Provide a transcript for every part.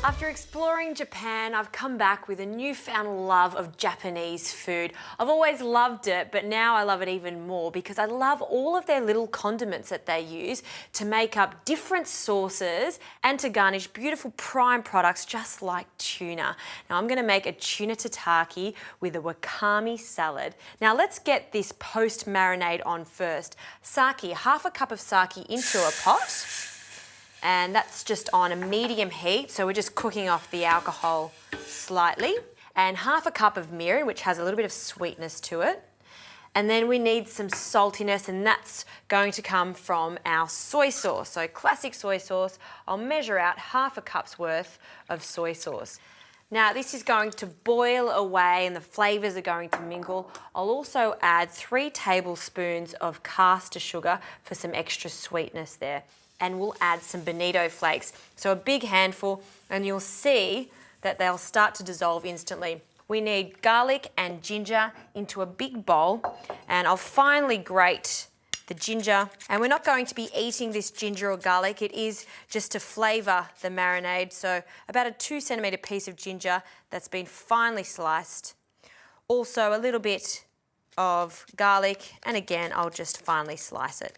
After exploring Japan, I've come back with a newfound love of Japanese food. I've always loved it, but now I love it even more because I love all of their little condiments that they use to make up different sauces and to garnish beautiful prime products just like tuna. Now I'm going to make a tuna tataki with a wakame salad. Now let's get this post marinade on first. Sake, half a cup of sake into a pot. And that's just on a medium heat, so we're just cooking off the alcohol slightly. And half a cup of mirin, which has a little bit of sweetness to it. And then we need some saltiness, and that's going to come from our soy sauce. So classic soy sauce, I'll measure out half a cup's worth of soy sauce. Now this is going to boil away and the flavours are going to mingle. I'll also add 3 tablespoons of caster sugar for some extra sweetness there. And we'll add some bonito flakes. So a big handful, and you'll see that they'll start to dissolve instantly. We need garlic and ginger into a big bowl, and I'll finely grate the ginger. And we're not going to be eating this ginger or garlic, it is just to flavour the marinade. So about a 2 centimetre piece of ginger that's been finely sliced. Also a little bit of garlic, and again, I'll just finely slice it.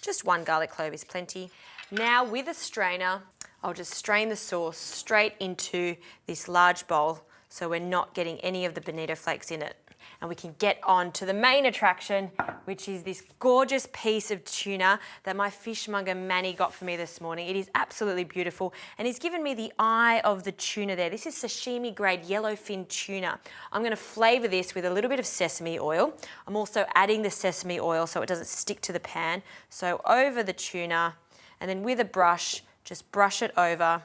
Just 1 garlic clove is plenty. Now with a strainer, I'll just strain the sauce straight into this large bowl so we're not getting any of the bonito flakes in it. And we can get on to the main attraction, which is this gorgeous piece of tuna that my fishmonger Manny got for me this morning. It is absolutely beautiful, and he's given me the eye of the tuna there. This is sashimi grade yellowfin tuna. I'm going to flavour this with a little bit of sesame oil. I'm also adding the sesame oil so it doesn't stick to the pan. So over the tuna, and then with a brush, just brush it over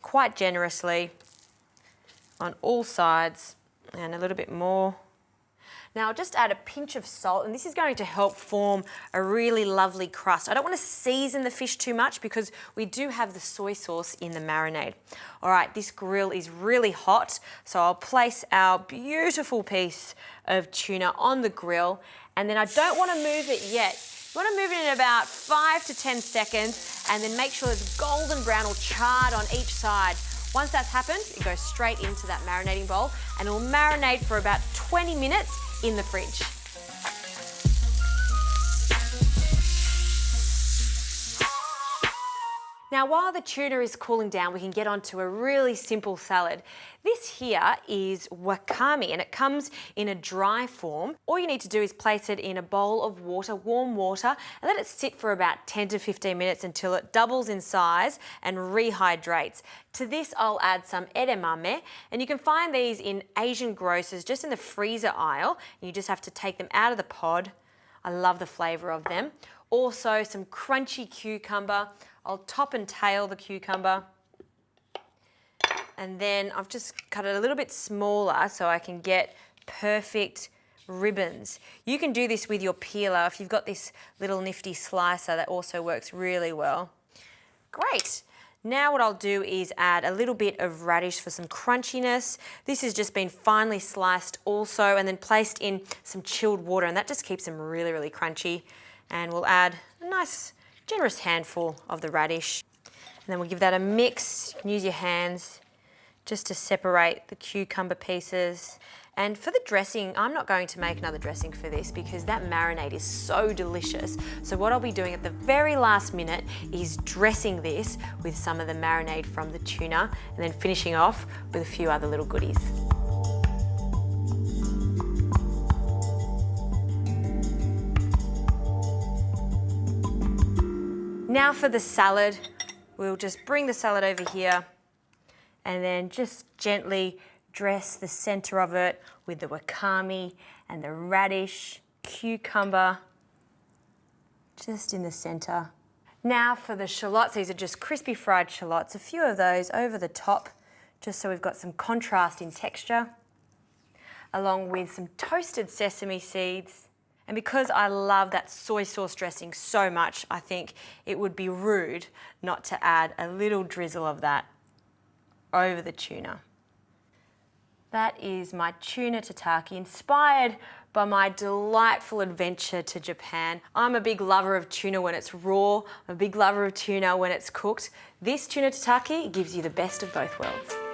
quite generously on all sides, and a little bit more. Now I'll just add a pinch of salt, and this is going to help form a really lovely crust. I don't want to season the fish too much because we do have the soy sauce in the marinade. All right, this grill is really hot, so I'll place our beautiful piece of tuna on the grill, and then I don't want to move it yet. You want to move it in about 5 to 10 seconds, and then make sure it's golden brown or charred on each side. Once that's happened, it goes straight into that marinating bowl, and it will marinate for about 20 minutes in the fridge. Now while the tuna is cooling down, we can get onto a really simple salad. This here is wakame, and it comes in a dry form. All you need to do is place it in a bowl of water, warm water, and let it sit for about 10 to 15 minutes until it doubles in size and rehydrates. To this I'll add some edamame, and you can find these in Asian grocers just in the freezer aisle. You just have to take them out of the pod. I love the flavour of them. Also some crunchy cucumber. I'll top and tail the cucumber, and then I've just cut it a little bit smaller so I can get perfect ribbons. You can do this with your peeler if you've got this little nifty slicer. That also works really well. Great. Now what I'll do is add a little bit of radish for some crunchiness. This has just been finely sliced also, and then placed in some chilled water, and that just keeps them really, really crunchy. And we'll add a nice generous handful of the radish, and then we'll give that a mix. You can use your hands just to separate the cucumber pieces. And for the dressing, I'm not going to make another dressing for this because that marinade is so delicious. So what I'll be doing at the very last minute is dressing this with some of the marinade from the tuna, and then finishing off with a few other little goodies. Now for the salad, we'll just bring the salad over here and then just gently dress the centre of it with the wakame and the radish, cucumber, just in the centre. Now for the shallots, these are just crispy fried shallots, a few of those over the top, just so we've got some contrast in texture, along with some toasted sesame seeds. And because I love that soy sauce dressing so much, I think it would be rude not to add a little drizzle of that over the tuna. That is my tuna tataki, inspired by my delightful adventure to Japan. I'm a big lover of tuna when it's raw. I'm a big lover of tuna when it's cooked. This tuna tataki gives you the best of both worlds.